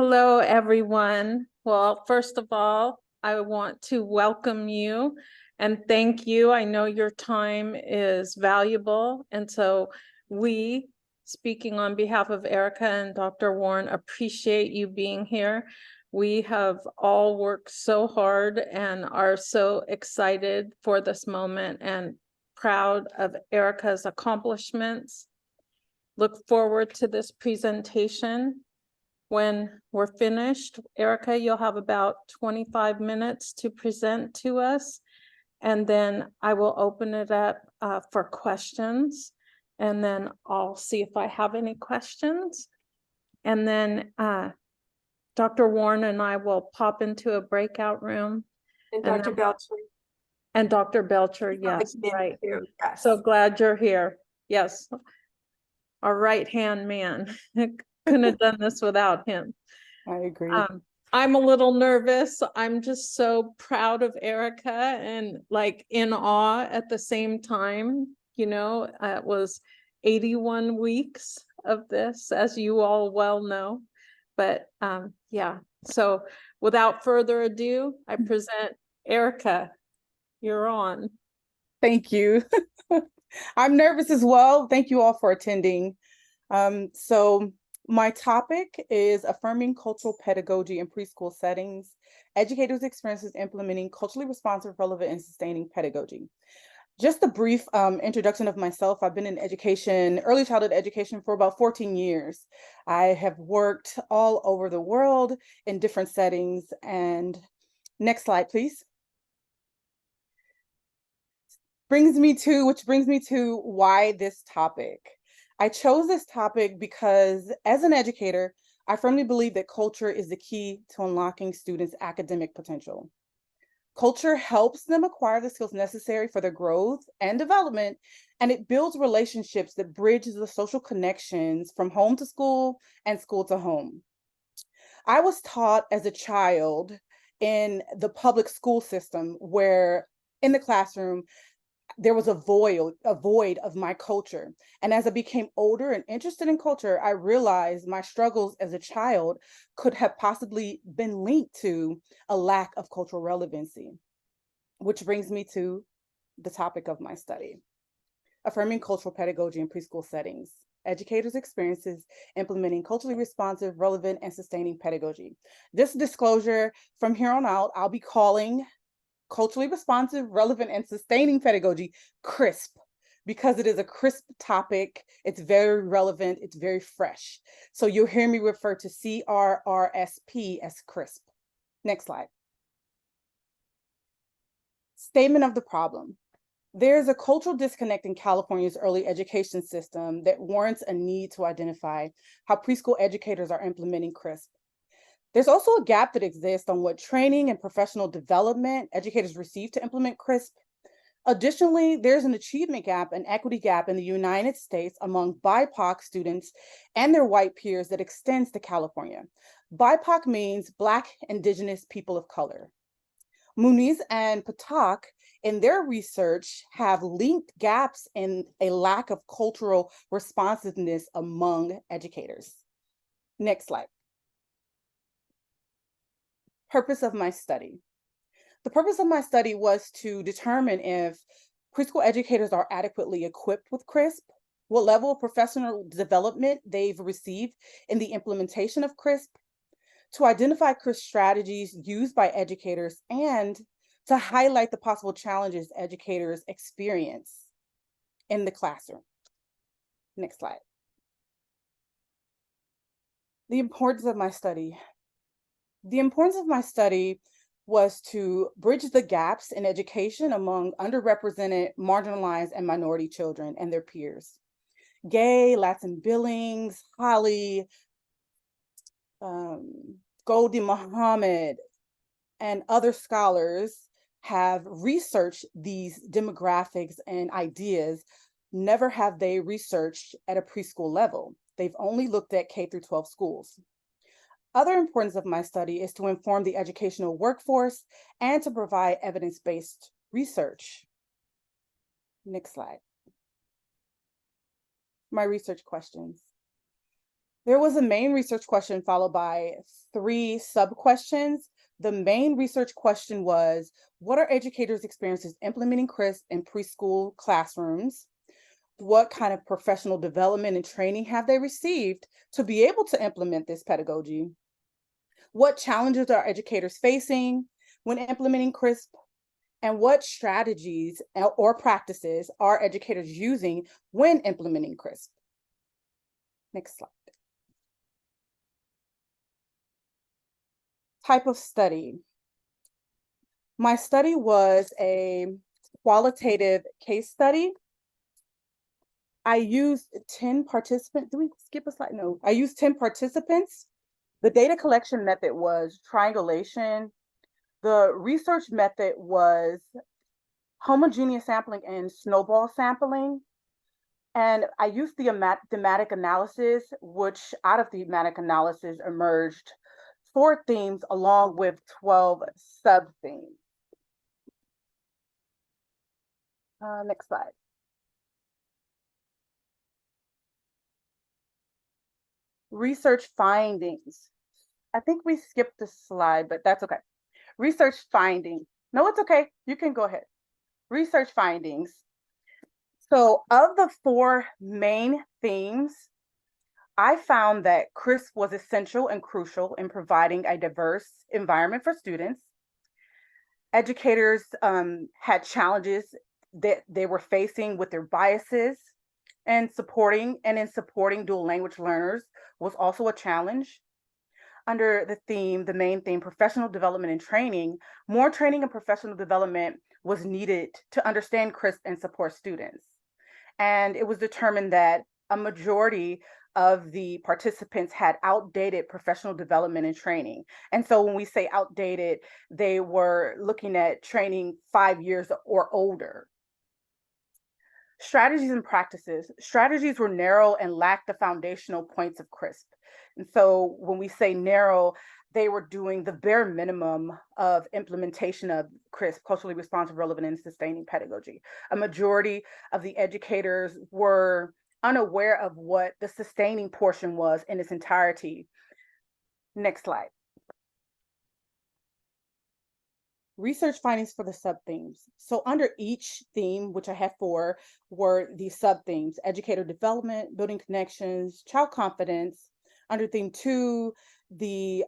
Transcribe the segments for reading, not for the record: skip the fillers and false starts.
Hello, everyone. Well, first of all, I want to welcome you and thank you. I know your time is valuable. And so we, speaking on behalf of Erica and Dr. Warren, appreciate you being here. We have all worked so hard and are so excited for this moment and proud of Erica's accomplishments. Look forward to this presentation. When we're finished, Erica, you'll have about 25 minutes to present to us. And then I will open it up for questions. And then I'll see if I have any questions. And then Dr. Warren and I will pop into a breakout room. And Dr. Belcher. And Dr. Belcher, yes, right. Yes. So glad you're here. Yes. Our right-hand man. Couldn't have done this without him. I agree. I'm a little nervous. I'm just so proud of Erica and like in awe at the same time. You know, it was 81 weeks of this, as you all well know. But yeah, so without further ado, I present Erica. You're on. Thank you. I'm nervous as well. Thank you all for attending. So my topic is affirming cultural pedagogy in preschool settings, educators' experiences implementing culturally responsive, relevant, and sustaining pedagogy. Just a brief introduction of myself. I've been in education, early childhood education, for about 14 years. I have worked all over the world in different settings. And next slide, please. Which brings me to why this topic. I chose this topic because as an educator, I firmly believe that culture is the key to unlocking students' academic potential. Culture helps them acquire the skills necessary for their growth and development, and it builds relationships that bridge the social connections from home to school and school to home. I was taught as a child in the public school system where in the classroom, there was a void of my culture. And as I became older and interested in culture, I realized my struggles as a child could have possibly been linked to a lack of cultural relevancy, which brings me to the topic of my study, affirming cultural pedagogy in preschool settings, educators' experiences implementing culturally responsive, relevant, and sustaining pedagogy. This disclosure, from here on out, I'll be calling culturally responsive, relevant, and sustaining pedagogy CRISP, because it is a crisp topic. It's very relevant. It's very fresh. So you'll hear me refer to CRRSP as CRISP. Next slide. Statement of the problem. There's a cultural disconnect in California's early education system that warrants a need to identify how preschool educators are implementing CRISP. There's also a gap that exists on what training and professional development educators receive to implement CRISP. Additionally, there's an achievement gap and equity gap in the United States among BIPOC students and their white peers that extends to California. BIPOC means Black, Indigenous, people of color. Muniz and Patak in their research have linked gaps in a lack of cultural responsiveness among educators. Next slide. Purpose of my study. The purpose of my study was to determine if preschool educators are adequately equipped with CRISP, what level of professional development they've received in the implementation of CRISP, to identify CRISP strategies used by educators, and to highlight the possible challenges educators experience in the classroom. Next slide. The importance of my study. The importance of my study was to bridge the gaps in education among underrepresented, marginalized, and minority children and their peers. Gay, Latin Billings, Holly, Goldie Muhammad, and other scholars have researched these demographics and ideas. Never have they researched at a preschool level. They've only looked at K through 12 schools. Other importance of my study is to inform the educational workforce and to provide evidence-based research. Next slide. My research questions. There was a main research question followed by 3 sub-questions. The main research question was, what are educators' experiences implementing CRISP in preschool classrooms? What kind of professional development and training have they received to be able to implement this pedagogy? What challenges are educators facing when implementing CRISP? And what strategies or practices are educators using when implementing CRISP? Next slide. Type of study. My study was a qualitative case study. I used 10 participants. Do we skip a slide? No, I used 10 participants. The data collection method was triangulation. The research method was homogeneous sampling and snowball sampling. And I used the thematic analysis, which out of thematic analysis emerged 4 themes along with 12 sub-themes. Next slide. Research findings. I think we skipped the slide, but that's okay. Research findings. No, it's okay. You can go ahead. Research findings. So of the 4 main themes, I found that CRISP was essential and crucial in providing a diverse environment for students. Educators had challenges that they were facing with their biases, and in supporting dual language learners was also a challenge. Under the main theme, professional development and training, more training and professional development was needed to understand CRISP and support students. And it was determined that a majority of the participants had outdated professional development and training. And so when we say outdated, they were looking at training 5 years or older. Strategies and practices. Strategies were narrow and lacked the foundational points of CRISP. And so when we say narrow, they were doing the bare minimum of implementation of CRISP, culturally responsive, relevant, and sustaining pedagogy. A majority of the educators were unaware of what the sustaining portion was in its entirety. Next slide. Research findings for the sub-themes. So under each theme, which I have 4, were the sub-themes: educator development, building connections, child confidence. Under theme 2, the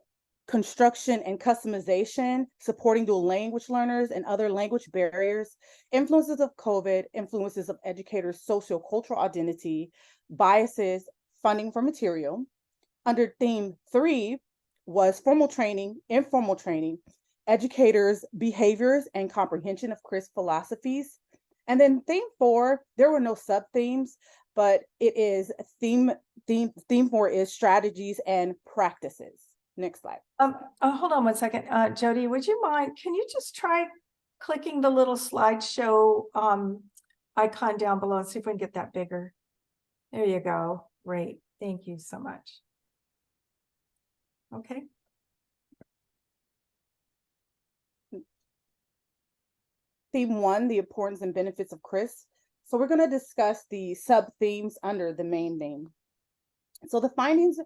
construction and customization, supporting dual language learners and other language barriers, influences of COVID, influences of educators' socio-cultural identity, biases, funding for material. Under theme 3 was formal training, informal training, educators' behaviors and comprehension of CRISP philosophies. And then theme 4, there were no sub-themes, but it is theme 4 is strategies and practices. Next slide. Hold on one second. Jody, would you mind, can you just try clicking the little slideshow icon down below and see if we can get that bigger? There you go. Great. Thank you so much. Okay. Theme 1, the importance and benefits of CRISP. So we're going to discuss the sub-themes under the main theme. So the findings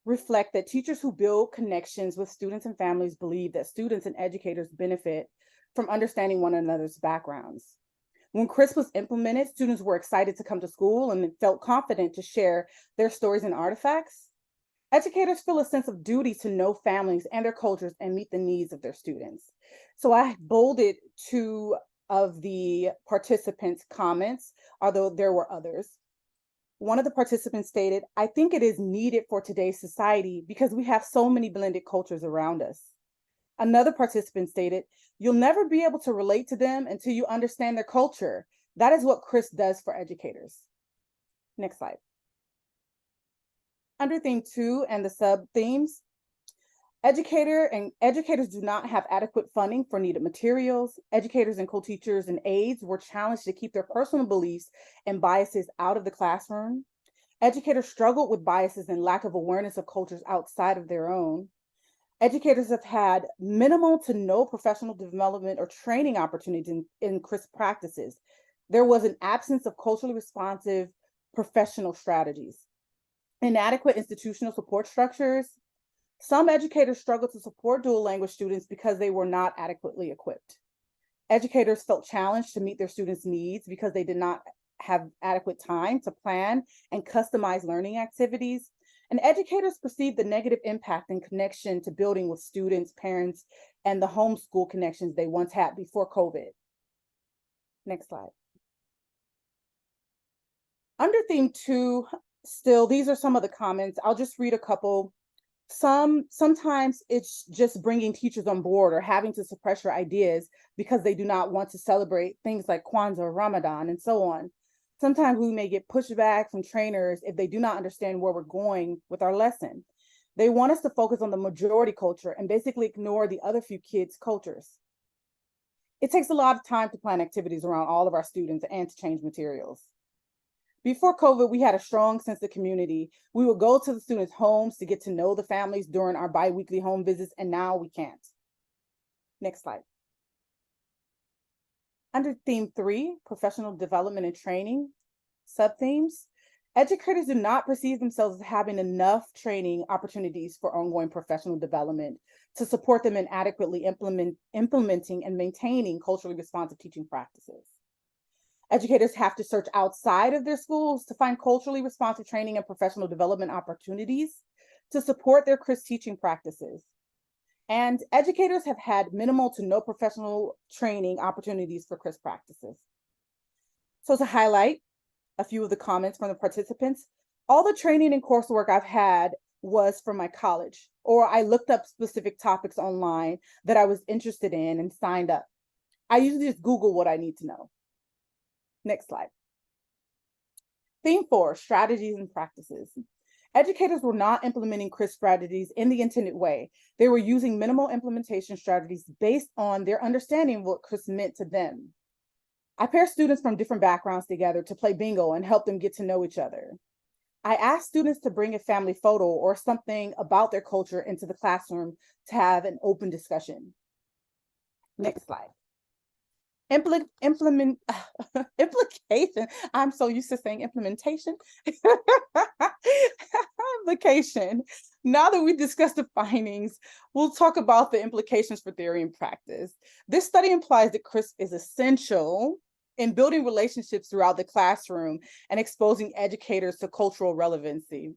reflect that teachers who build connections with students and families believe that students and educators benefit from understanding one another's backgrounds. When CRISP was implemented, students were excited to come to school and felt confident to share their stories and artifacts. Educators feel a sense of duty to know families and their cultures and meet the needs of their students. So I bolded 2 of the participants' comments, although there were others. One of the participants stated, "I think it is needed for today's society because we have so many blended cultures around us." Another participant stated, "You'll never be able to relate to them until you understand their culture. That is what CRISP does for educators." Next slide. Under theme 2 and the sub-themes, educators do not have adequate funding for needed materials. Educators and co-teachers and aides were challenged to keep their personal beliefs and biases out of the classroom. Educators struggled with biases and lack of awareness of cultures outside of their own. Educators have had minimal to no professional development or training opportunities in CRISP practices. There was an absence of culturally responsive professional strategies. inadequate institutional support structures. Some educators struggle to support dual language students because they were not adequately equipped. Educators felt challenged to meet their students' needs because they did not have adequate time to plan and customize learning activities. And educators perceived the negative impact and connection to building with students, parents, and the homeschool connections they once had before COVID. Next slide. Under theme 2, still, these are some of the comments. I'll just read a couple. Sometimes it's just bringing teachers on board or having to suppress your ideas because they do not want to celebrate things like Kwanzaa or Ramadan and so on. Sometimes we may get pushback from trainers if they do not understand where we're going with our lesson. They want us to focus on the majority culture and basically ignore the other few kids' cultures. It takes a lot of time to plan activities around all of our students and to change materials. Before COVID, we had a strong sense of community. We would go to the students' homes to get to know the families during our bi-weekly home visits, and now we can't. Next slide. Under theme 3, professional development and training, sub-themes, educators do not perceive themselves as having enough training opportunities for ongoing professional development to support them in adequately implementing and maintaining culturally responsive teaching practices. Educators have to search outside of their schools to find culturally responsive training and professional development opportunities to support their CRIS teaching practices. And educators have had minimal to no professional training opportunities for CRIS practices. So to highlight a few of the comments from the participants, all the training and coursework I've had was from my college, or I looked up specific topics online that I was interested in and signed up. I usually just Google what I need to know. Next slide. Theme 4, strategies and practices. Educators were not implementing CRIS strategies in the intended way. They were using minimal implementation strategies based on their understanding of what CRIS meant to them. I pair students from different backgrounds together to play bingo and help them get to know each other. I asked students to bring a family photo or something about their culture into the classroom to have an open discussion. Next slide. Implication. I'm so used to saying implementation. Implication. Now that we discussed the findings, we'll talk about the implications for theory and practice. This study implies that CRIS is essential in building relationships throughout the classroom and exposing educators to cultural relevancy.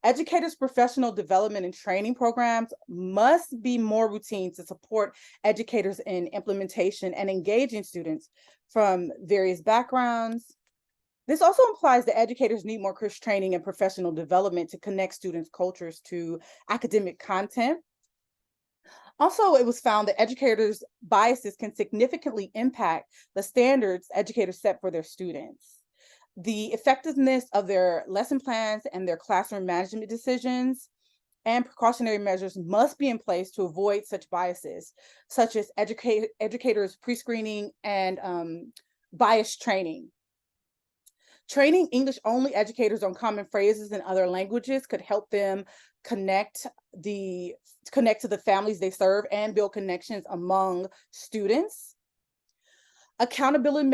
Educators' professional development and training programs must be more routine to support educators in implementation and engaging students from various backgrounds. This also implies that educators need more CRIS training and professional development to connect students' cultures to academic content. Also, it was found that educators' biases can significantly impact the standards educators set for their students. The effectiveness of their lesson plans and their classroom management decisions and precautionary measures must be in place to avoid such biases, such as educators pre-screening and bias training. Training English-only educators on common phrases in other languages could help them connect to the families they serve and build connections among students. Accountability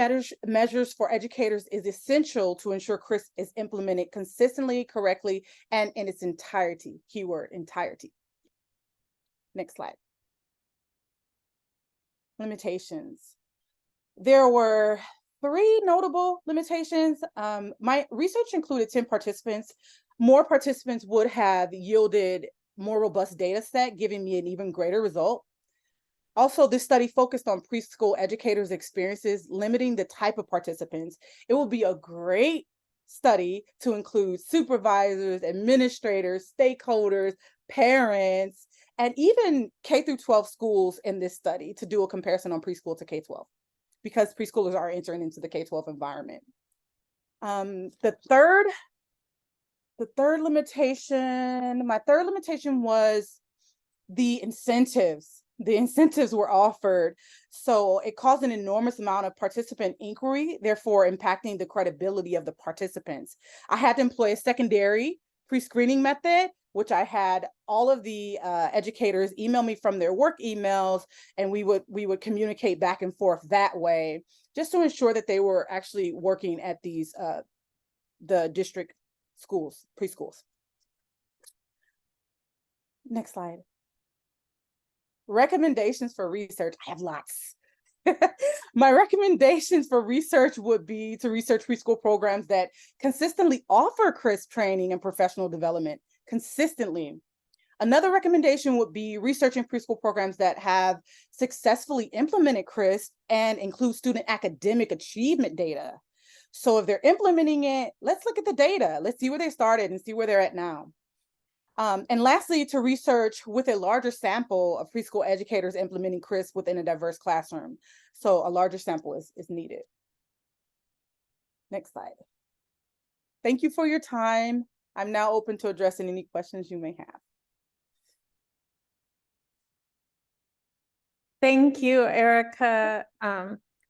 measures for educators is essential to ensure CRIS is implemented consistently, correctly, and in its entirety. Keyword, entirety. Next slide. Limitations. There were 3 notable limitations. My research included 10 participants. More participants would have yielded more robust data set, giving me an even greater result. Also, this study focused on preschool educators' experiences, limiting the type of participants. It will be a great study to include supervisors, administrators, stakeholders, parents, and even K through 12 schools in this study to do a comparison on preschool to K-12, because preschoolers are entering into the K-12 environment. The third limitation, my third limitation was the incentives. The incentives were offered, so it caused an enormous amount of participant inquiry, therefore impacting the credibility of the participants. I had to employ a secondary pre-screening method, which I had all of the educators email me from their work emails, and we would communicate back and forth that way, just to ensure that they were actually working at these the district schools, preschools. Next slide. Recommendations for research. I have lots. My recommendations for research would be to research preschool programs that consistently offer CRISP training and professional development consistently. Another recommendation would be researching preschool programs that have successfully implemented CRISP and include student academic achievement data. So if they're implementing it, let's look at the data. Let's see where they started and see where they're at now. And lastly, to research with a larger sample of preschool educators implementing CRISP within a diverse classroom. So a larger sample is needed. Next slide. Thank you for your time. I'm now open to addressing any questions you may have. Thank you, Erica.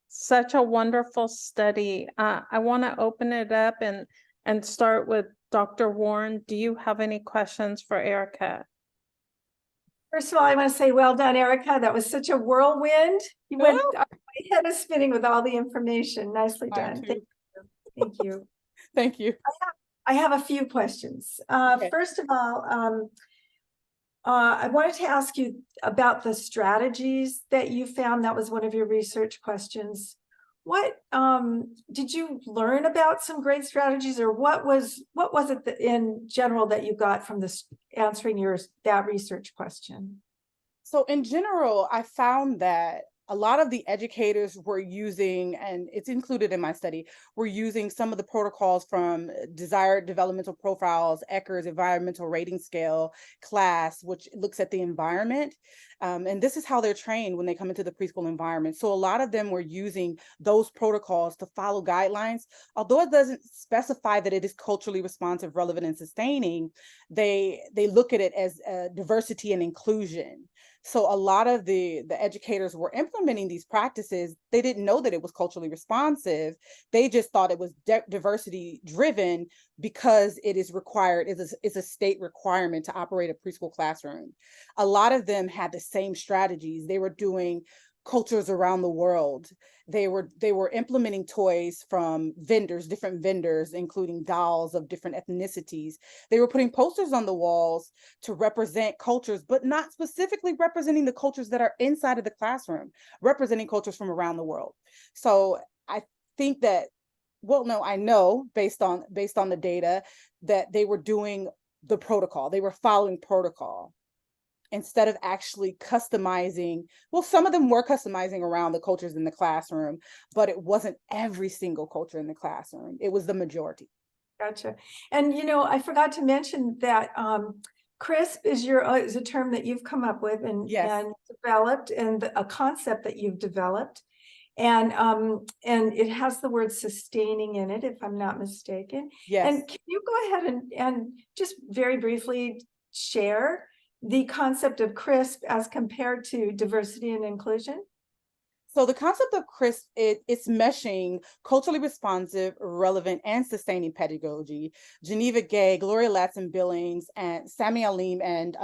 Such a wonderful study. I want to open it up and start with Dr. Warren. Do you have any questions for Erica? First of all, I want to say well done, Erica. That was such a whirlwind. You went, my head is spinning with all the information. Nicely done. Thank you. Thank you. Thank you. I have a few questions. Okay. First of all, I wanted to ask you about the strategies that you found. That was one of your research questions. What did you learn about some great strategies, or what was it that in general that you got from this answering that research question? So in general, I found that a lot of the educators were using, and it's included in my study, were using some of the protocols from Desired Developmental Profiles, Ecker's Environmental Rating Scale, CLASS, which looks at the environment. And this is how they're trained when they come into the preschool environment. So a lot of them were using those protocols to follow guidelines. Although it doesn't specify that it is culturally responsive, relevant, and sustaining, they look at it as diversity and inclusion. So a lot of the educators were implementing these practices. They didn't know that it was culturally responsive. They just thought it was diversity driven because it is required, it's a state requirement to operate a preschool classroom. A lot of them had the same strategies. They were doing cultures around the world. They were implementing toys from different vendors, including dolls of different ethnicities. They were putting posters on the walls to represent cultures, but not specifically representing the cultures that are inside of the classroom, representing cultures from around the world. So I think that, well, no, I know based on the data that they were doing the protocol. They were following protocol instead of actually customizing. Well, some of them were customizing around the cultures in the classroom, but it wasn't every single culture in the classroom. It was the majority. Gotcha. And, I forgot to mention that CRISP is a term that you've come up with and developed, and a concept that you've developed. And it has the word sustaining in it, if I'm not mistaken. Yes. And can you go ahead and just very briefly share the concept of CRISP as compared to diversity and inclusion? So the concept of CRISP, it's meshing culturally responsive, relevant, and sustaining pedagogy. Geneva Gay, Gloria Ladson-Billings, and Sami Alim and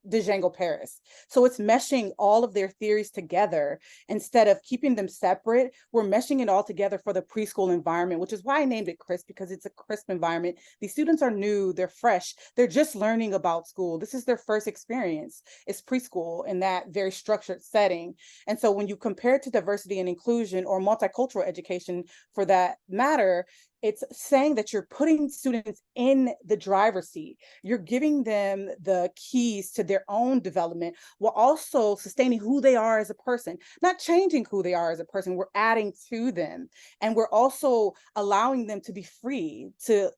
Django Paris. So it's meshing all of their theories together instead of keeping them separate. We're meshing it all together for the preschool environment, which is why I named it CRISP, because it's a crisp environment. These students are new, they're fresh, they're just learning about school. This is their first experience. It's preschool in that very structured setting. And so when you compare it to diversity and inclusion, or multicultural education for that matter, it's saying that you're putting students in the driver's seat. You're giving them the keys to their own development while also sustaining who they are as a person, not changing who they are as a person. We're adding to them. And we're also allowing them to be free to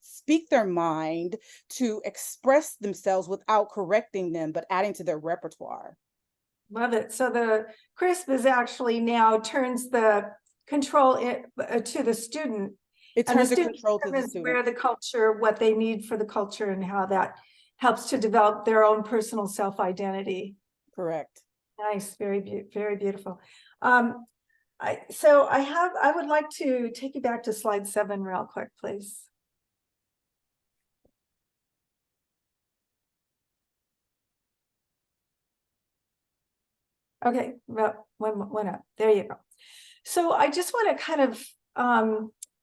speak their mind, to express themselves without correcting them, but adding to their repertoire. Love it. So the CRISP is actually now turns the control to the student. It turns the control to the student. Where the culture, what they need for the culture, and how that helps to develop their own personal self-identity. Correct. Nice. Very beautiful. I would like to take you back to slide 7 real quick, please. Okay, well, one up. There you go. So I just want to kind of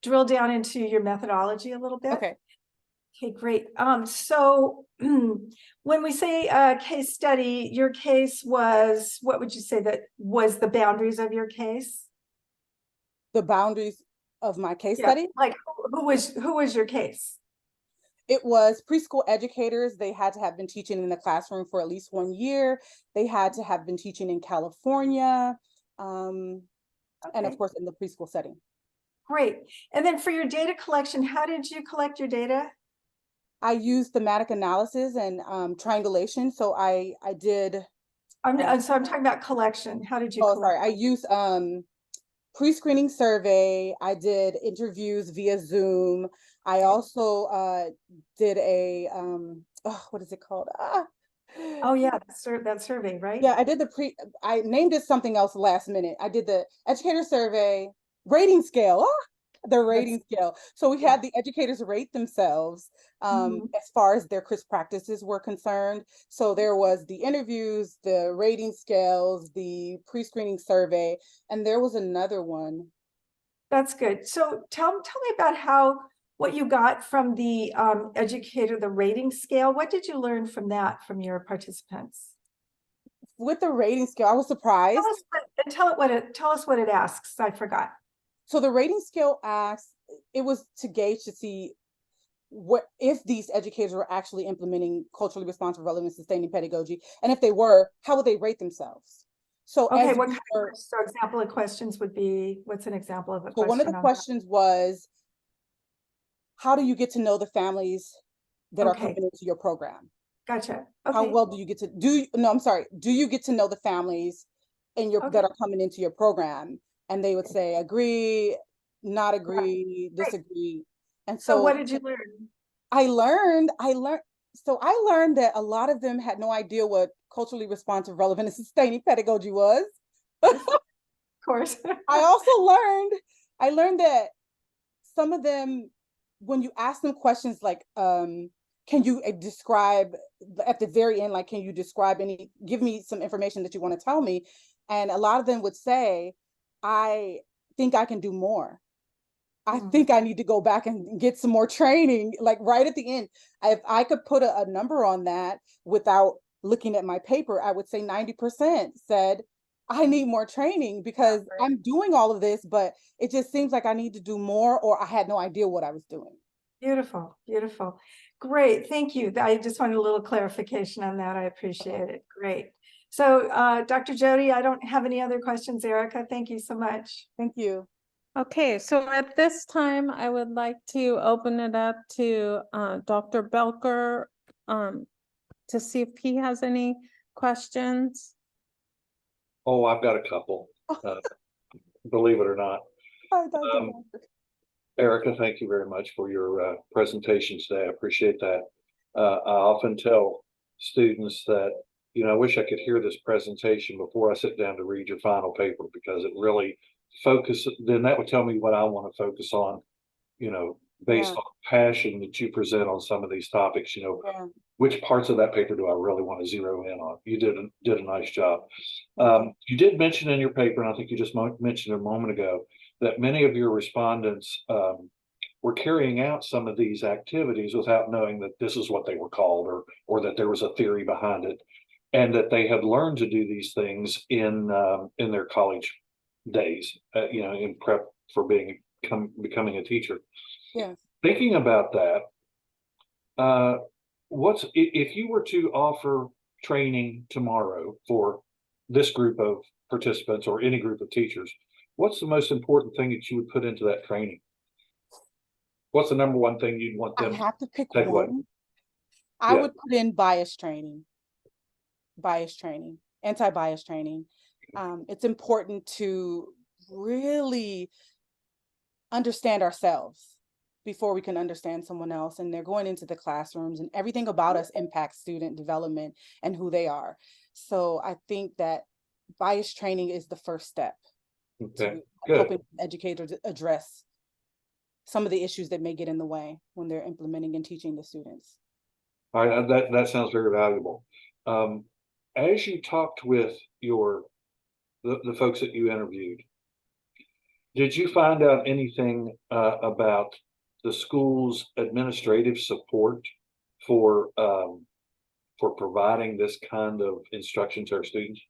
drill down into your methodology a little bit. Okay. Okay, great. So when we say case study, your case was, what would you say that was the boundaries of your case? The boundaries of my case Yeah, study, like who was your case? it was preschool educators. They had to have been teaching in the classroom for at least 1 year. They had to have been teaching in California, and Okay, of course in the preschool setting. great. And then for your data collection, how did you collect your data? I used thematic analysis and triangulation. So I did. So I'm talking about collection. How did you Oh, collect? sorry. I used pre-screening survey. I did interviews via Zoom. I also did a oh, what is it called? Oh yeah, that survey, right? Yeah, I named it something else last minute. I did the educator survey rating scale. The rating scale. So we Yeah. had the educators rate themselves Mhm. as far as their CRISP practices were concerned. So there was the interviews, the rating scales, the pre-screening survey, and there was another one. That's good. So tell me about what you got from the educator, the rating scale. What did you learn from that from your participants? With the rating scale, I was Tell surprised. us tell us what it asks. I forgot. So the rating scale asked, it was to gauge to see what if these educators were actually implementing culturally responsive, relevant, sustaining pedagogy, and if they were, how would they rate themselves? So Okay, as what we kind were, of so example of questions would be, what's an example of a so one of the question on that? questions was, how do you get to know the families that are Okay, coming into your program? gotcha. How Okay, well do you get to no, I'm sorry, do you get to know the families in your okay, that are coming into your program? And they would say agree, not right, agree, great. disagree. And So what so did you learn? I learned that a lot of them had no idea what culturally responsive, relevant, and sustaining pedagogy was. Of course. I learned that some of them, when you ask them questions like, can you describe at the very end, like, can you describe give me some information that you want to tell me? And a lot of them would say, I think I can do more. I Mm, think I need to go back and get some more training, like right at the end. If I could put a number on that without looking at my paper, I would say 90% said, I need more training because right. I'm doing all of this, but it just seems like I need to do more, or I had no idea what I was doing. Beautiful, beautiful. Great, thank you. I just wanted a little clarification on that. I appreciate it. Great. So, Dr. Jody, I don't have any other questions. Erica, thank you so much. Thank you. Okay, so at this time, I would like to open it up to Dr. Belker to see if he has any questions. Oh, I've got a couple, believe it or not. Hi, Dr. Um, Erica, thank you very much for your presentation today. I appreciate that. I often tell students that, I wish I could hear this presentation before I sit down to read your final paper, because it really focuses, then that would tell me what I want to focus on, based Yeah. on passion that you present on some of these topics, Yeah. which parts of that paper do I really want to zero in on? You did a nice job. Thank you. You did mention in your paper, and I think you just mentioned a moment ago, that many of your respondents were carrying out some of these activities without knowing that this is what they were called, or that there was a theory behind it, and that they had learned to do these things in their college days, in prep for becoming a teacher. Yes. Thinking about that, if you were to offer training tomorrow for this group of participants or any group of teachers, what's the most important thing that you would put into that training? What's the number one thing you'd want I them to have to pick take away? one. I Yeah. would put in anti-bias training. It's important to really understand ourselves before we can understand someone else. And they're going into the classrooms, and everything about us impacts student development and who they are. So I think that bias training is the first step Okay, to good. helping educators address some of the issues that may get in the way when they're implementing and teaching the students. All right, that sounds very valuable. As you talked with the folks that you interviewed, did you find out anything about the school's administrative support for providing this kind of instruction to our students?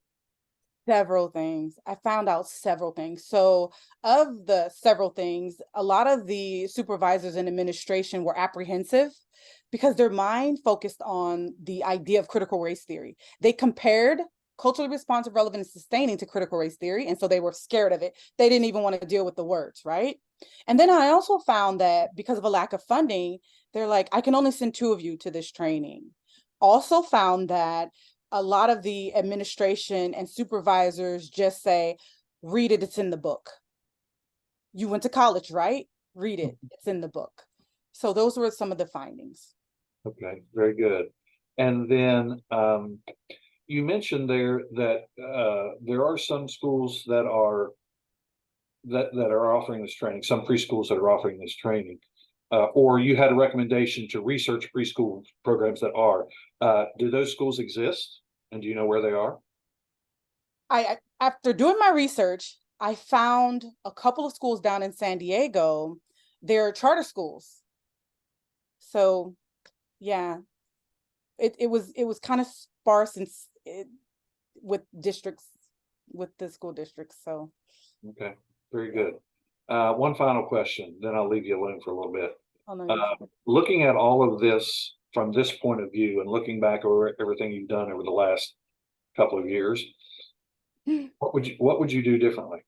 Several things. I found out several things. So, of the several things, a lot of the supervisors and administration were apprehensive because their mind focused on the idea of critical race theory. They compared culturally responsive, relevant, and sustaining to critical race theory, and so they were scared of it. They didn't even want to deal with the words, right? And then I also found that because of a lack of funding, they're like, I can only send 2 of you to this training. Also found that a lot of the administration and supervisors just say, read it, it's in the book. You went to college, right? Read it, it's in the book. So those were some of the findings. Okay, very good. And then you mentioned there that there are some schools that are offering this training, some preschools that are offering this training. Or you had a recommendation to research preschool programs that are. Do those schools exist? And do you know where they are? After doing my research, I found a couple of schools down in San Diego. They're charter schools. So yeah, it was kind of sparse and with districts, with the school districts. So okay, very good. One final question, then I'll leave you alone for a little bit. oh, no, Looking at all of this from this point of view and looking back over everything you've done over the last couple of years, what would you do differently?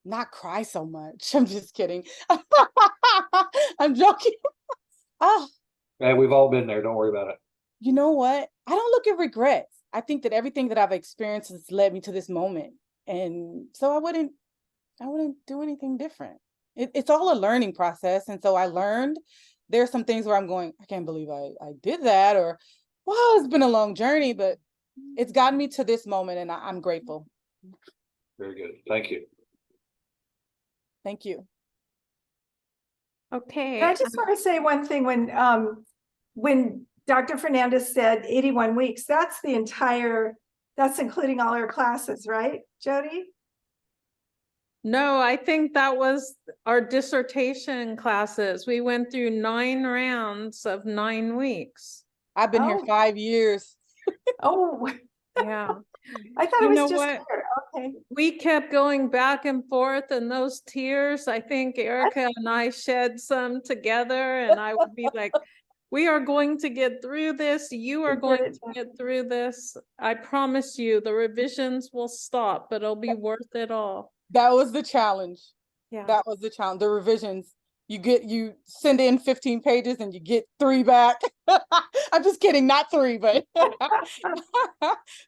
not cry so much. I'm just kidding. I'm joking. Oh, Hey, we've all been there. Don't worry about it. you know what? I don't look at regrets. I think that everything that I've experienced has led me to this moment. And so I wouldn't do anything different. It's all a learning process. And so I learned there's some things where I'm going, I can't believe I did that, or wow, it's been a long journey, but it's gotten me to this moment and I'm grateful. Very good. Thank you. Thank you. Okay. I just want to say one thing. When Dr. Fernandez said 81 weeks, that's including all our classes, right, Jody? No, I think that was our dissertation classes. We went through 9 rounds of 9 weeks. I've been here Oh. 5 years. Oh, Yeah. I thought You it know was just what? here. Okay. We kept going back and forth, and those tears, I think Erica and I shed some together, and I would be like, we are going to get through this. You are We going get it to done. get through this. I promise you, the revisions will stop, but it'll be worth it all. That was the challenge. Yeah. That was the challenge. The revisions. You send in 15 pages and you get 3 back. I'm just kidding, not 3, but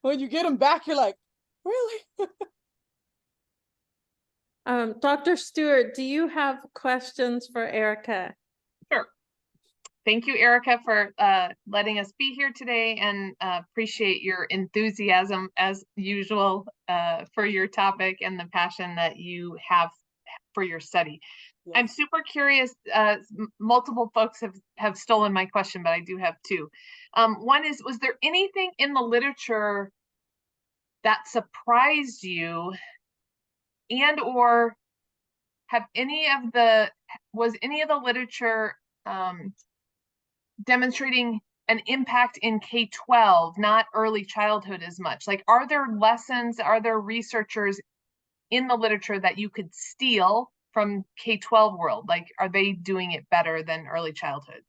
when you get them back, you're like, really? Dr. Stewart, do you have questions for Erica? Sure. Thank you, Erica, for letting us be here today, and appreciate your enthusiasm as usual for your topic and the passion that you have for your study. Yes. I'm super curious. Multiple folks have stolen my question, but I do have 2. One is, was there anything in the literature that surprised you, and or was any of the literature demonstrating an impact in K-12, not early childhood as much? Like, are there researchers in the literature that you could steal from K-12 world? Like, are they doing it better than early childhood?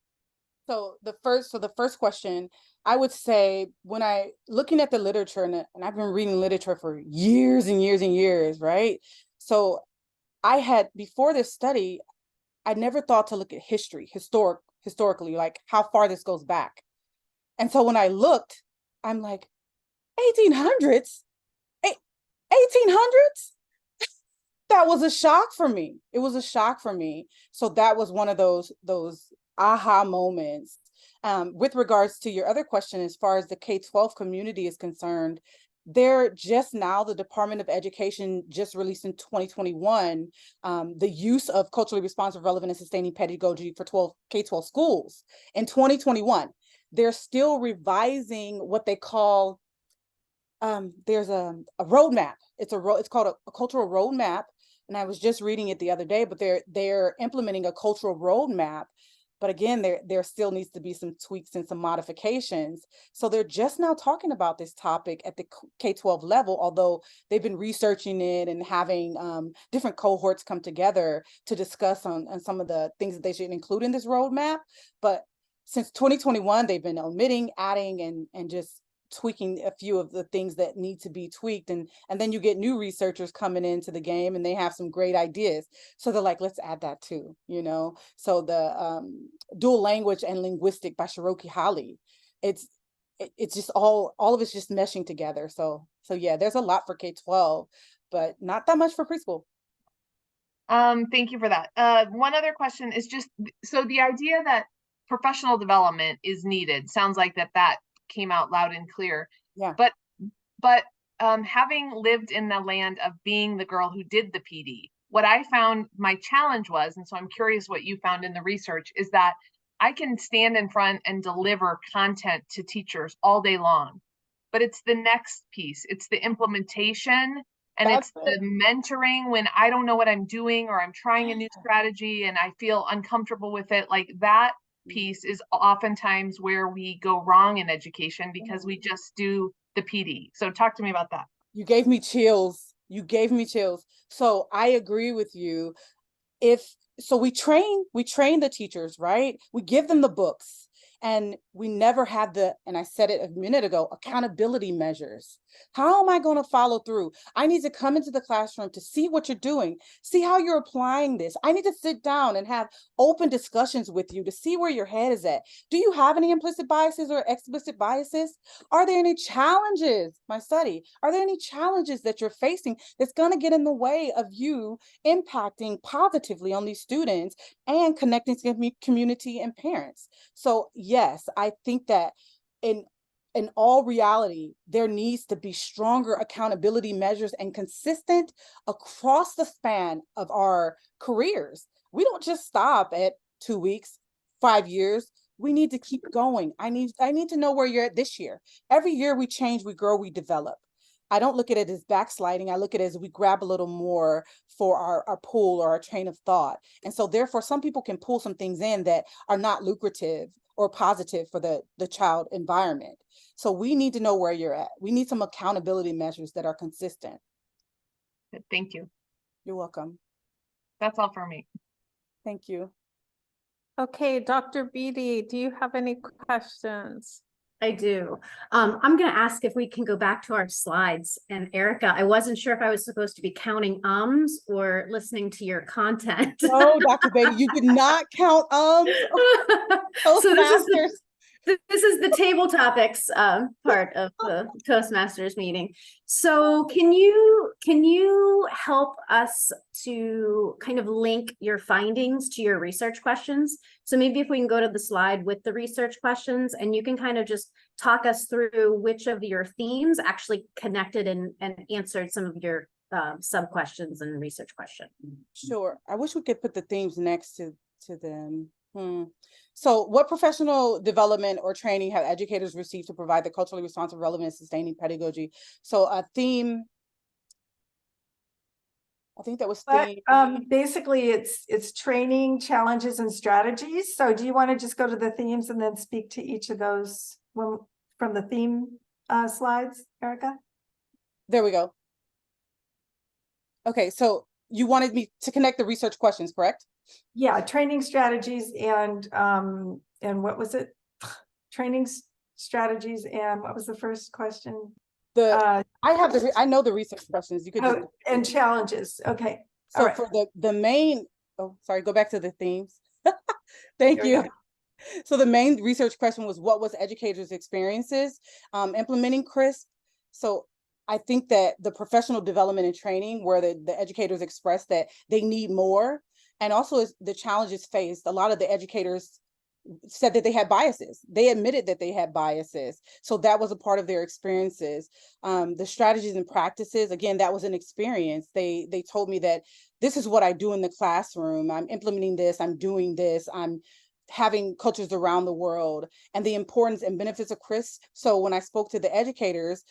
So the first question, I would say, when looking at the literature, and I've been reading literature for years and years and years, right? So before this study, I never thought to look at historically, like how far this goes back. And so when I looked, I'm like, 1800s? 1800s? That was a shock for me. It was a shock for me. So that was one of those aha moments. With regards to your other question, as far as the K-12 community is concerned, the Department of Education just released in 2021 the use of culturally responsive, relevant, and sustaining pedagogy for K-12 schools. In 2021, they're still revising what they call, there's a roadmap. It's called a cultural roadmap and I was just reading it the other day, but they're implementing a cultural roadmap. But again, there still needs to be some tweaks and some modifications. So they're just now talking about this topic at the K-12 level, although they've been researching it and having different cohorts come together to discuss on some of the things that they should include in this roadmap. But since 2021, they've been omitting, adding, and just tweaking a few of the things that need to be tweaked. And then you get new researchers coming into the game and they have some great ideas. So they're like, let's add that too, you know? So the dual language and linguistic by Cherokee Holly, it's just all of it's just meshing together. So yeah, there's a lot for K-12, but not that much for preschool. Thank you for that. One other question is just, so the idea that professional development is needed, sounds like that came out loud and clear. Yeah. But having lived in the land of being the girl who did the PD, what I found my challenge was, and so I'm curious what you found in the research, is that I can stand in front and deliver content to teachers all day long, but it's the next piece, it's the implementation, and it's the mentoring when I don't know what I'm doing or I'm trying a new strategy and I feel uncomfortable with it. Like that piece is oftentimes where we go wrong in education because we just do the PD. So talk to me about that. You gave me chills. You gave me chills. So I agree with you. So we train the teachers, right? We give them the books, and we never have and I said it a minute ago, accountability measures. How am I going to follow through? I need to come into the classroom to see what you're doing, see how you're applying this. I need to sit down and have open discussions with you to see where your head is at. Do you have any implicit biases or explicit biases? Are there any challenges, my study? Are there any challenges that you're facing that's going to get in the way of you impacting positively on these students and connecting to community and parents? So yes, I think that in all reality, there needs to be stronger accountability measures and consistent across the span of our careers. We don't just stop at 2 weeks, 5 years. We need to keep going. I need to know where you're at this year. Every year we change, we grow, we develop. I don't look at it as backsliding. I look at it as we grab a little more for our pool or our train of thought. And so therefore, some people can pull some things in that are not lucrative or positive for the child environment. So we need to know where you're at. We need some accountability measures that are consistent. Thank you. You're welcome. That's all for me. Thank you. Okay, Dr. Beatty, do you have any questions? I do. I'm going to ask if we can go back to our slides. And Erica, I wasn't sure if I was supposed to be counting ums or listening to your content. No, Dr. Beatty, you did not count So Toastmasters. this is the table topics part of the Toastmasters meeting. So can you help us to kind of link your findings to your research questions? So maybe if we can go to the slide with the research questions, and you can kind of just talk us through which of your themes actually connected and answered some of your sub questions and research questions. Sure. I wish we could put the themes next to them. So what professional development or training have educators received to provide the culturally responsive, relevant, and sustaining pedagogy? So a theme, I think that was theme. Basically it's training, challenges, and strategies. So do you want to just go to the themes and then speak to each of those from the theme slides, Erica? There we go. Okay, so you wanted me to connect the research questions, correct? Yeah, training strategies and what was it? Training strategies and what was the first question? I know the research questions. You could just, and challenges. Okay. so right. for the main, oh, sorry, go back to the themes. Thank Here we you. So the main research question was, what was educators' experiences implementing CRISP? So I think that the professional development and training where the educators expressed that they need more, and also the challenges faced, a lot of the educators said that they had biases. They admitted that they had biases. So that was a part of their experiences. The strategies and practices, again, that was an experience. They told me that this is what I do in the classroom. I'm implementing this, I'm doing this, I'm having cultures around the world, and the importance and benefits of CRISP. So when I spoke to the educators,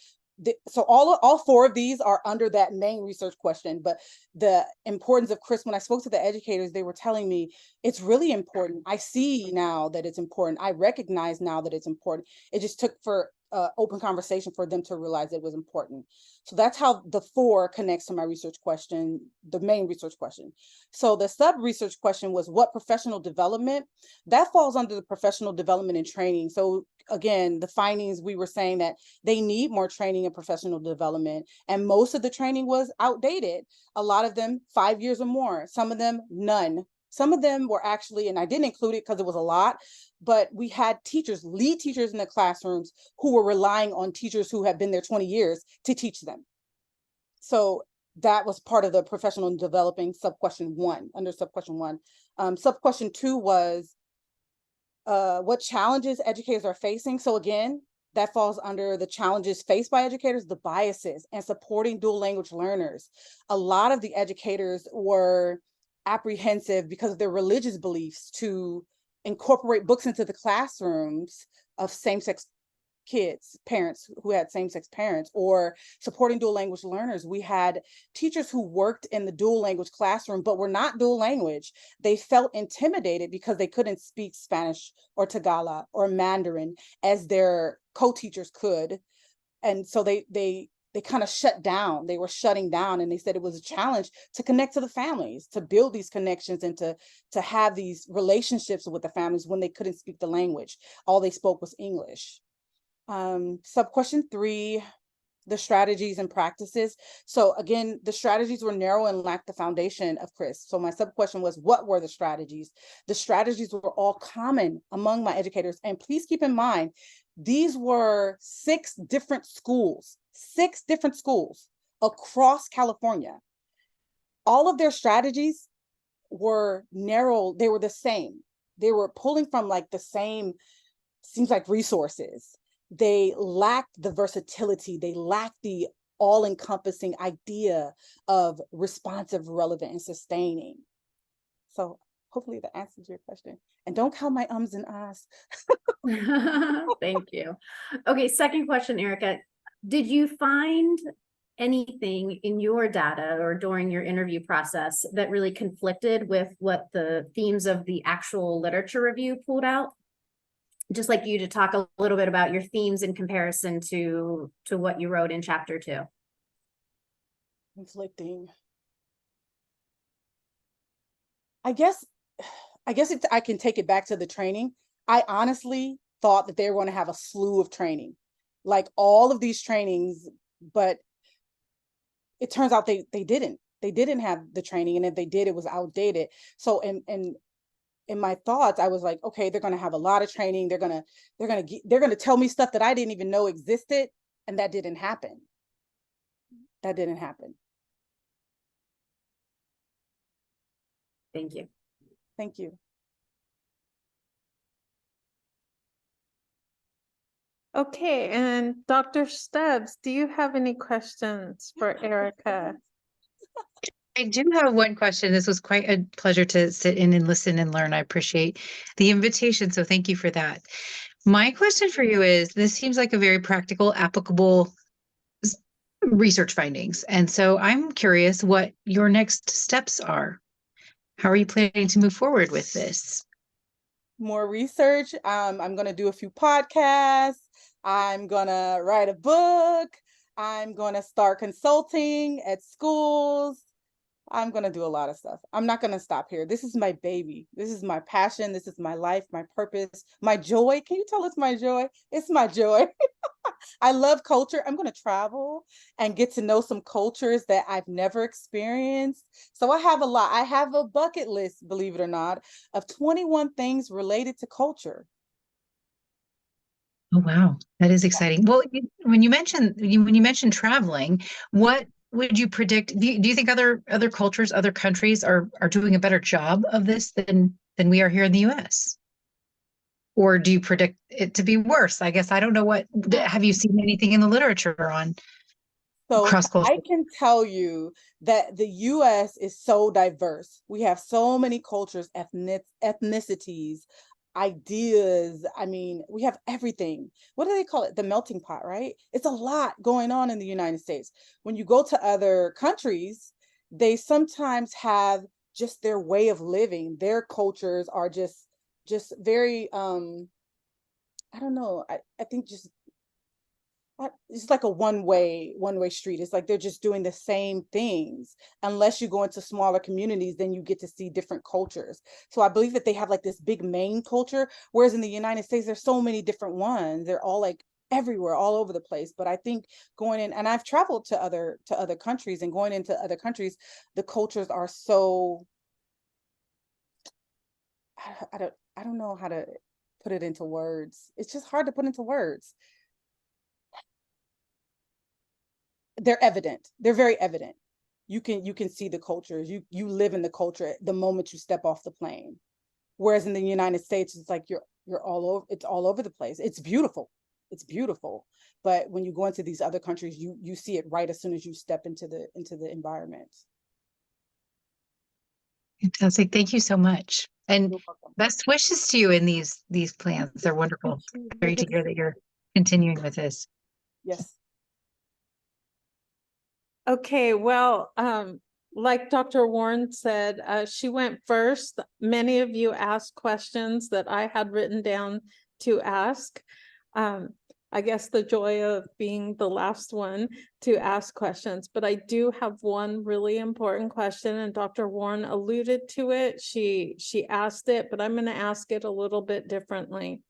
so all four of these are under that main research question, but the importance of CRISP, when I spoke to the educators, they were telling me it's really important. I see now that it's important. I recognize now that it's important. It just took for open conversation for them to realize it was important. So that's how the 4 connects to my research question, the main research question. So the sub research question was what professional development? That falls under the professional development and training. So again, the findings, we were saying that they need more training and professional development, and most of the training was outdated. A lot of them 5 years or more, some of them none. Some of them were actually, and I didn't include it because it was a lot, but we had teachers, lead teachers in the classrooms who were relying on teachers who have been there 20 years to teach them. So that was part of the professional and developing sub-question 1, under sub-question 1. Sub-question 2 was what challenges educators are facing. So again, that falls under the challenges faced by educators, the biases, and supporting dual language learners. A lot of the educators were apprehensive because of their religious beliefs to incorporate books into the classrooms of same-sex kids, parents who had same-sex parents, or supporting dual language learners. We had teachers who worked in the dual language classroom, but were not dual language. They felt intimidated because they couldn't speak Spanish or Tagalog or Mandarin as their co-teachers could. And so they kind of shut down. They were shutting down, and they said it was a challenge to connect to the families, to build these connections, and to have these relationships with the families when they couldn't speak the language. All they spoke was English. Sub-question 3, the strategies and practices. So again, the strategies were narrow and lacked the foundation of CRISP. So my sub-question was, what were the strategies? The strategies were all common among my educators. And please keep in mind, these were 6 different schools across California. All of their strategies were narrow. They were the same. They were pulling from like the same, seems like, resources. They lacked the versatility. They lacked the all-encompassing idea of responsive, relevant, and sustaining. So hopefully that answers your question. And don't count my ums and ahs. Thank you. Okay, second question, Erica. Did you find anything in your data or during your interview process that really conflicted with what the themes of the actual literature review pulled out? Just like you to talk a little bit about your themes in comparison to what you wrote in chapter 2. Conflicting. I guess I can take it back to the training. I honestly thought that they were going to have a slew of training, like all of these trainings, but it turns out they didn't. They didn't have the training, and if they did, it was outdated. So in my thoughts, I was like, okay, they're going to have a lot of training. They're going to tell me stuff that I didn't even know existed, and that didn't happen. That didn't happen. Thank you. Thank you. Okay, and Dr. Stubbs, do you have any questions for Erica? I do have one question. This was quite a pleasure to sit in and listen and learn. I appreciate the invitation, so thank you for that. My question for you is, this seems like a very practical, applicable research findings. And so I'm curious what your next steps are. How are you planning to move forward with this? More research. I'm going to do a few podcasts. I'm going to write a book. I'm going to start consulting at schools. I'm going to do a lot of stuff. I'm not going to stop here. This is my baby. This is my passion. This is my life, my purpose, my joy. Can you tell it's my joy? It's my joy. I love culture. I'm going to travel and get to know some cultures that I've never experienced. So I have a lot. I have a bucket list, believe it or not, of 21 things related to culture. Oh, wow. That is exciting. Well, when you mentioned traveling, what would you predict? Do you think other cultures, other countries are doing a better job of this than we are here in the US? Or do you predict it to be worse? I guess I don't know have you seen anything in the literature on cross-cultural? I can tell you that the US is so diverse. We have so many cultures, ethnicities, ideas. I mean, we have everything. What do they call it? The melting pot, right? It's a lot going on in the United States. When you go to other countries, they sometimes have just their way of living. Their cultures are just very I don't know. I think just it's like a one way street. It's like they're just doing the same things. Unless you go into smaller communities, then you get to see different cultures. So I believe that they have like this big main culture, whereas in the United States, there's so many different ones. They're all like everywhere, all over the place. But I think going in, and I've traveled to other countries, and going into other countries, the cultures are so I don't know how to put it into words. It's just hard to put into words. They're evident. They're very evident. You can see the cultures. You live in the culture the moment you step off the plane. Whereas in the United States, it's like you're all over. It's all over the place. It's beautiful. It's beautiful. But when you go into these other countries, you see it right as soon as you step into the environment. Fantastic. Thank you so much. And You're welcome. best wishes to you in these plans. They're wonderful. Great to hear that you're continuing with this. Yes. Okay, well, like Dr. Warren said, she went first. Many of you asked questions that I had written down to ask. I guess the joy of being the last one to ask questions, but I do have one really important question, and Dr. Warren alluded to it. She asked it, but I'm going to ask it a little bit differently.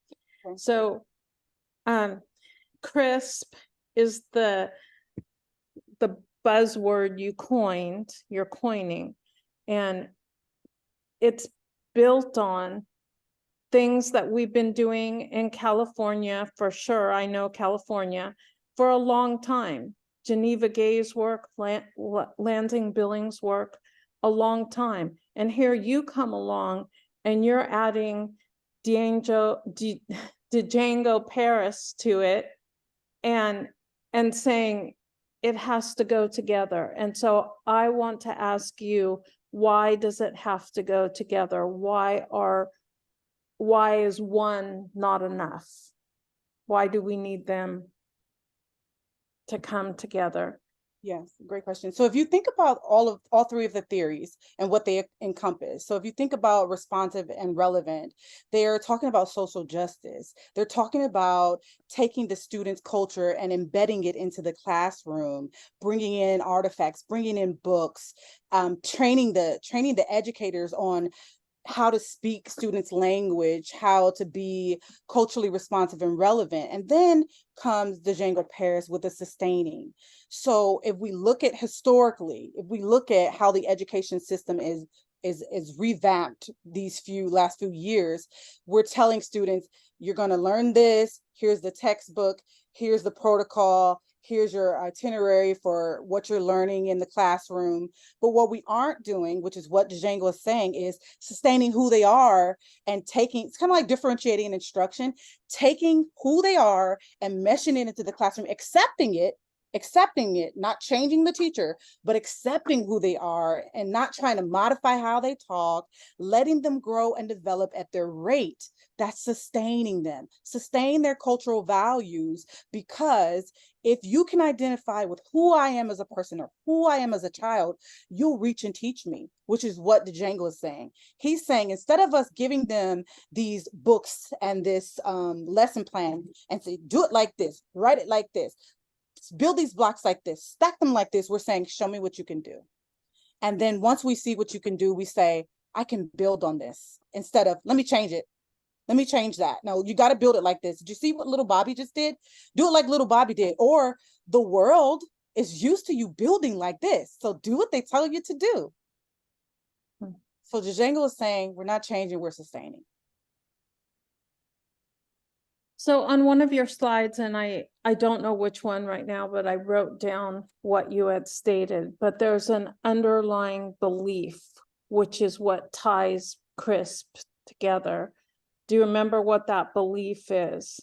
Okay. So, CRISP is the buzzword you're coining, and it's built on things that we've been doing in California, for sure. I know California for a long time. Geneva Gay's work, Lansing Billings' work, a long time. And here you come along and you're adding Django Paris to it, and saying it has to go together. And so I want to ask you, why does it have to go together? Why is one not enough? Why do we need them to come together? Yes, great question. So if you think about all three of the theories and what they encompass, so if you think about responsive and relevant, they're talking about social justice. They're talking about taking the student's culture and embedding it into the classroom, bringing in artifacts, bringing in books, training the educators on how to speak students' language, how to be culturally responsive and relevant. And then comes the Django Paris with the sustaining. So if we look at historically, if we look at how the education system is revamped these last few years, we're telling students, you're going to learn this, here's the textbook, here's the protocol, here's your itinerary for what you're learning in the classroom. But what we aren't doing, which is what Django is saying, is sustaining who they are and taking, it's kind of like differentiating instruction, taking who they are and meshing it into the classroom, accepting it, not changing the teacher, but accepting who they are and not trying to modify how they talk, letting them grow and develop at their rate. That's sustaining them, sustain their cultural values, because if you can identify with who I am as a person or who I am as a child, you'll reach and teach me, which is what Django is saying. He's saying, instead of us giving them these books and this lesson plan and say, do it like this, write it like this, build these blocks like this, stack them like this, we're saying, show me what you can do. And then once we see what you can do, we say, I can build on this, instead of, let me change it. Let me change that. No, you got to build it like this. Did you see what little Bobby just did? Do it like little Bobby did. Or the world is used to you building like this. So do what they tell you to do. So Django is saying, we're not changing, we're sustaining. So on one of your slides, and I don't know which one right now, but I wrote down what you had stated, but there's an underlying belief, which is what ties CRISP together. Do you remember what that belief is?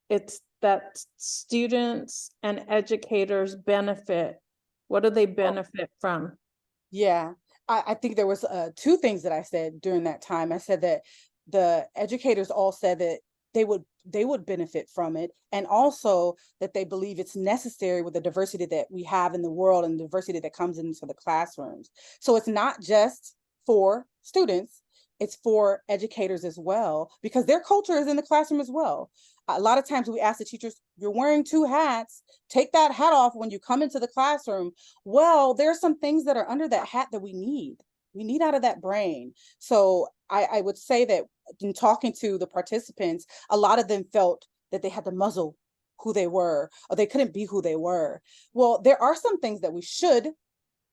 It's that students and educators benefit. What do they benefit from? Yeah, I think there was two things that I said during that time. I said that the educators all said that they would benefit from it, and also that they believe it's necessary with the diversity that we have in the world and the diversity that comes into the classrooms. So it's not just for students, it's for educators as well, because their culture is in the classroom as well. A lot of times we ask the teachers, you're wearing 2 hats, take that hat off when you come into the classroom. Well, there are some things that are under that hat that we need out of that brain. So I would say that in talking to the participants, a lot of them felt that they had to muzzle who they were, or they couldn't be who they were. Well, there are some things that we should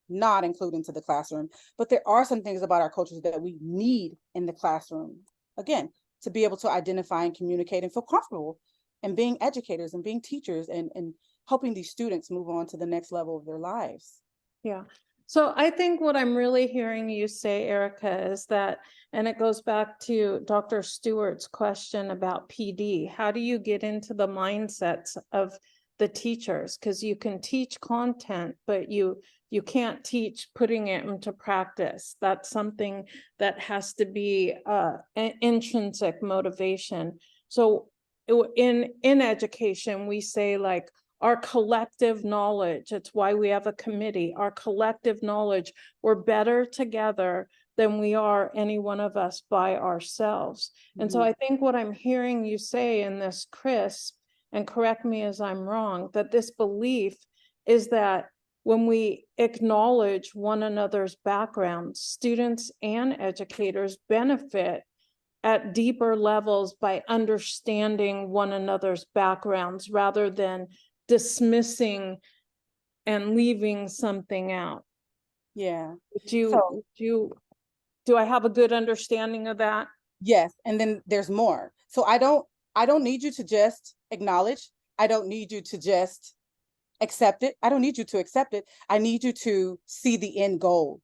not include into the classroom, but there are some things about our cultures that we need in the classroom, again, to be able to identify and communicate and feel comfortable and being educators and being teachers and helping these students move on to the next level of their lives. Yeah. So I think what I'm really hearing you say, Erica, is that, and it goes back to Dr. Stewart's question about PD. How do you get into the mindsets of the teachers? Because you can teach content, but you can't teach putting it into practice. That's something that has to be an intrinsic motivation. So in education, we say like, our collective knowledge, it's why we have a committee, our collective knowledge, we're better together than we are any one of us by ourselves. And so I think what I'm hearing you say in this, Chris, and correct me as I'm wrong, that this belief is that when we acknowledge one another's backgrounds, students and educators benefit at deeper levels by understanding one another's backgrounds rather than dismissing and leaving something out. Yeah. Do I have a good understanding of that? Yes, and then there's more. So I don't need you to just acknowledge. I don't need you to just accept it. I don't need you to accept it. I need you to see the end goal.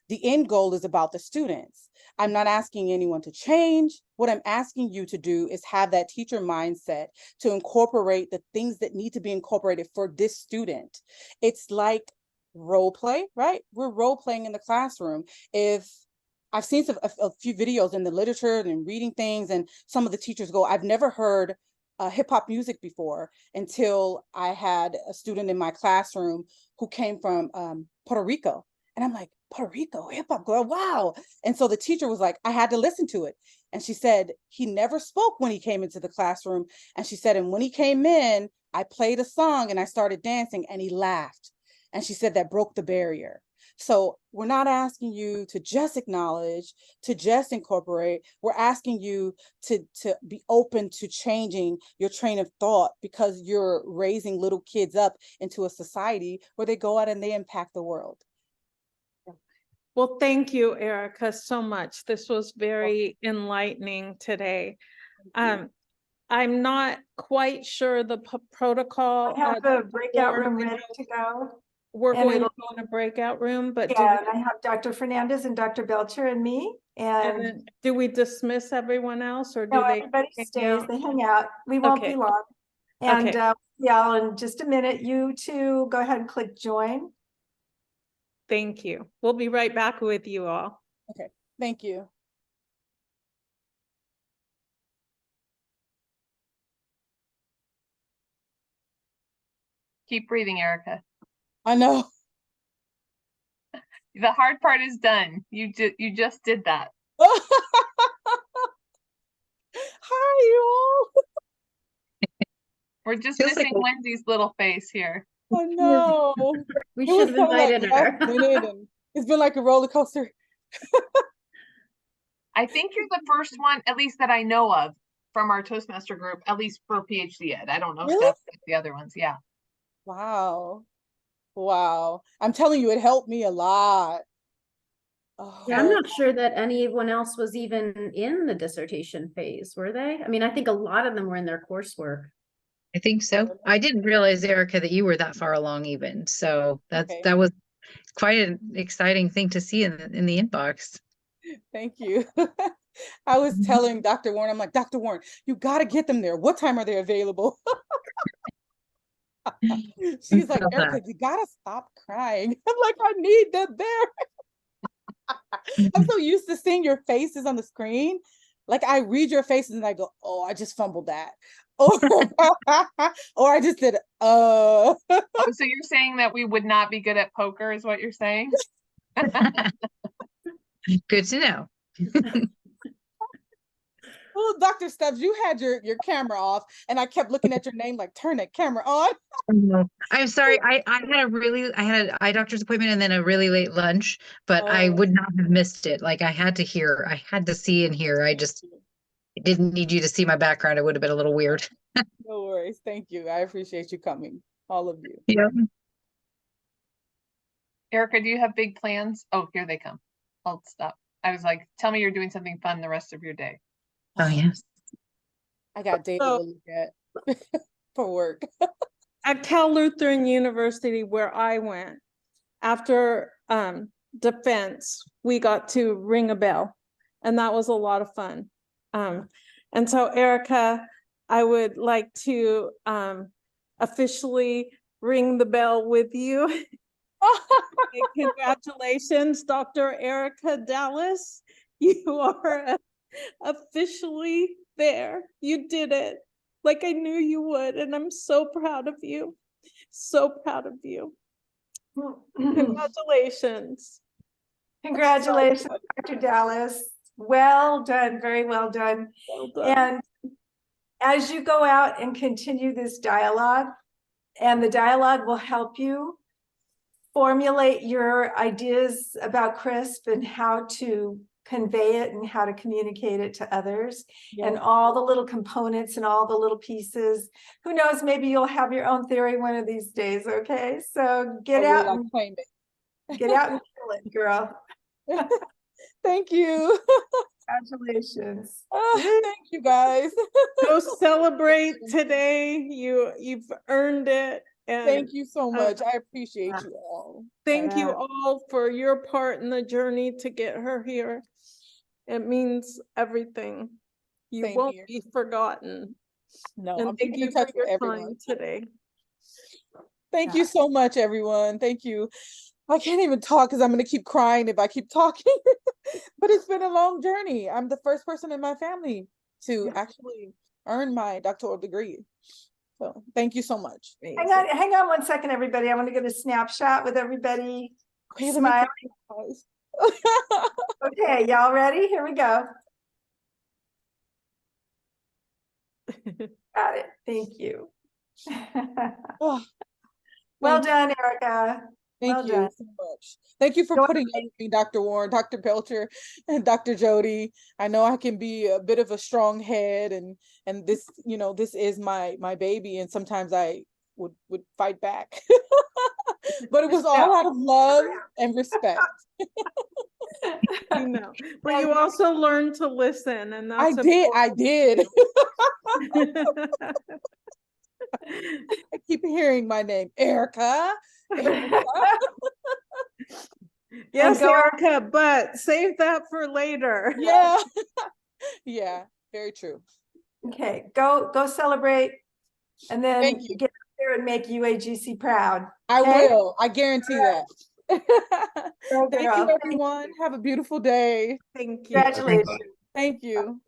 The end goal is about the students. I'm not asking anyone to change. What I'm asking you to do is have that teacher mindset to incorporate the things that need to be incorporated for this student. It's like role play, right? We're role playing in the classroom. If I've seen a few videos in the literature and reading things, and some of the teachers go, I've never heard hip hop music before until I had a student in my classroom who came from Puerto Rico. And I'm like, Puerto Rico, hip hop girl, wow. And so the teacher was like, I had to listen to it. And she said, he never spoke when he came into the classroom. And she said, and when he came in, I played a song and I started dancing and he laughed. And she said that broke the barrier. So we're not asking you to just acknowledge, to just incorporate. We're asking you to be open to changing your train of thought, because you're raising little kids up into a society where they go out and they impact the world. Well, thank you, Erica, so much. This was very enlightening today. I'm not quite sure the protocol. I have the breakout room ready to go. We're and going to it'll- go in a breakout room, but Yeah, and I have Dr. Fernandez and Dr. Belcher and me. And then do we dismiss everyone else, or do no, they? everybody hang stays, out? they hang out. We won't Okay. be long. And Okay. yeah, in just a minute, you two go ahead and click join. Thank you. We'll be right back with you all. Okay, thank you. Keep breathing, Erica. I know. The hard part is done. You just did that. Hi, you all. We're just Feels like missing Lindsay's little face here. I know. We It was should have so, like, invited last her. minute, and it's been like a roller coaster. I think you're the first one, at least that I know of, from our Toastmaster group, at least for PhD Ed. I don't know if Really? that's the other ones. Yeah. Wow. Wow. I'm telling you, it helped me a lot. Oh, Yeah, I'm not sure that anyone else was even in the dissertation phase, were they? I mean, I think a lot of them were in their coursework. I think so. I didn't realize, Erica, that you were that far along even. So Okay. that was quite an exciting thing to see in the inbox. Thank you. I was telling Dr. Warren, I'm like, Dr. Warren, you got to get them there. What time are they available? She's like, love that. Erica, you got to stop crying. I'm like, I need them there. I'm so used to seeing your faces on the screen, Like I read your faces and I go, oh, I just fumbled that. Or, or I just did, Oh, so you're saying that we would not be good at poker is what you're saying? Good to know. oh, Dr. Stubbs, you had your camera off and I kept looking at your name like, turn that camera on. I'm sorry. I had an eye doctor's appointment and then a really late lunch, but I Oh. would not have missed it. Like I had to see and hear. I didn't need you to see my background. It would have been a little weird. No worries. Thank you. I appreciate you coming, all of you. Yeah. Erica, do you have big plans? Oh, here they come. I'll stop. I was like, tell me you're doing something fun the rest of your day. Oh, yes. I got David to look at for work. At Cal Lutheran University, where I went, after defense, we got to ring a bell, and that was a lot of fun. And so, Erica, I would like to officially ring the bell with you. Congratulations, Dr. Erica Dallas. You are officially there. You did it like I knew you would, and I'm so proud of you. So proud of you. Congratulations. Congratulations, Dr. Dallas. Well done, very well done. Well done. And as you go out and continue this dialogue, and the dialogue will help you formulate your ideas about CRISP and how to convey it and how to communicate it to others, and all the little components and all the little pieces. Who knows, maybe you'll have your own theory one of these days, okay? So get out and claim it. get out and kill it, girl. Thank you. Congratulations. Thank you guys. Go celebrate today. You've earned it. And Thank you so much. I appreciate you all. thank you Yeah. all for your part in the journey to get her here. It means everything. You Same won't here. be forgotten. No, And I'm thank keeping you in for touch your with everyone. time today. Thank you so much, everyone. Thank you. I can't even talk because I'm going to keep crying if I keep talking. But it's been a long journey. I'm the first person in my family to actually earn my doctoral degree. So thank you so much. Hang on 1 second, everybody. I want to get a snapshot with everybody. Okay, let me Smile. guys. Okay, y'all ready? Here we go. Got it. Thank you. Oh, Well thank done, Erica. Thank Well you done. so much. Thank you for Go putting up with me, Dr. Warren, Dr. Belcher, and Dr. Jody. I know I can be a bit of a strong head, and this, this is my baby, and sometimes I would fight back. But it was all out of love and respect. You know, but you also learned to listen, and that's I did. important. I keep hearing my name, Erica. Erica. Yes, go- Erica, but save that for later. Yeah. Yeah, very true. Okay, go celebrate, and then Thank you. get out there and make UAGC proud. I Okay? will. I guarantee that. Go, Thank girl. you, everyone. Have a beautiful day. Thank you. Congratulations. Thank you.